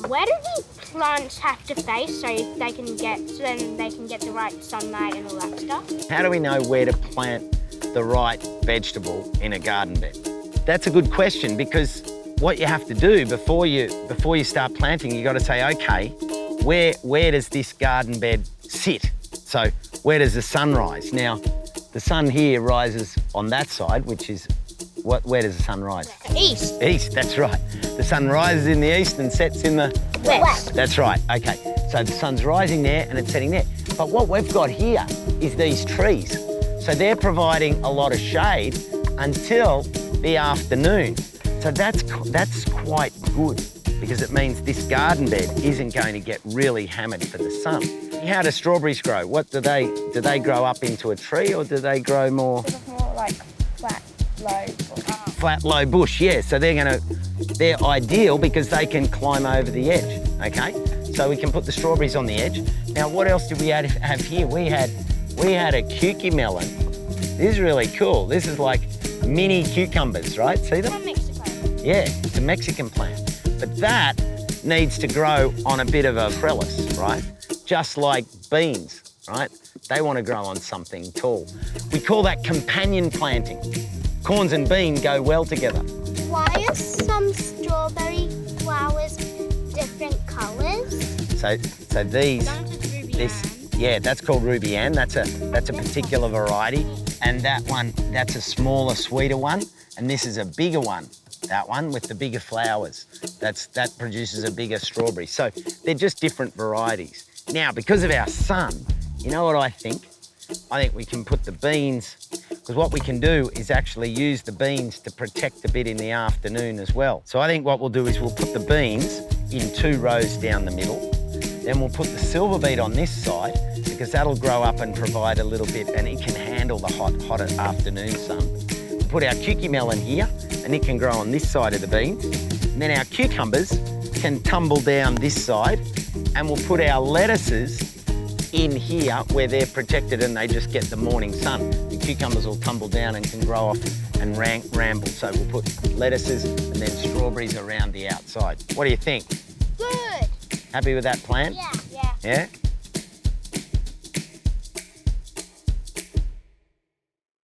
Where do the plants have to face so then they can get the right sunlight and all that stuff? How do we know where to plant the right vegetable in a garden bed? That's a good question, because what you have to do before you start planting, you got to say, okay, where does this garden bed sit? So where does the sun rise? Now, the sun here rises on that side, which is where does the sun rise? East. East, that's right. The sun rises in the east and sets in the West. That's right, okay. So the sun's rising there and it's setting there. But what we've got here is these trees. So they're providing a lot of shade until the afternoon. So that's quite good, because it means this garden bed isn't going to get really hammered for the sun. How do strawberries grow? Do they grow up into a tree, or do they grow more? Sort of more like flat, low bush. Flat, low bush, yeah. So they're ideal because they can climb over the edge, okay? So we can put the strawberries on the edge. Now, what else did we have here? We had a cucumber. This is really cool. This is like mini cucumbers, right? See them? From Mexico. Yeah, it's a Mexican plant. But that needs to grow on a bit of a trellis, right? Just like beans, right? They want to grow on something tall. We call that companion planting. Corns and bean go well together. Why are some strawberry flowers different colours? So yeah, that's called Ruby Ann. That's a particular variety. And that one, that's a smaller, sweeter one. And this is a bigger one. That one with the bigger flowers. That produces a bigger strawberry. So they're just different varieties. Now, because of our sun, you know what I think? I think we can put the beans, because what we can do is actually use the beans to protect a bit in the afternoon as well. So I think what we'll do is we'll put the beans in 2 rows down the middle. Then we'll put the silver beet on this side, because that'll grow up and provide a little bit, and it can handle the hot afternoon sun. We'll put our cucumber here, and it can grow on this side of the beans. And then our cucumbers can tumble down this side, and we'll put our lettuces in here where they're protected and they just get the morning sun. The cucumbers will tumble down and can grow off and ramble. So we'll put lettuces and then strawberries around the outside. What do you think? Good. Happy with that plan? Yeah. Yeah?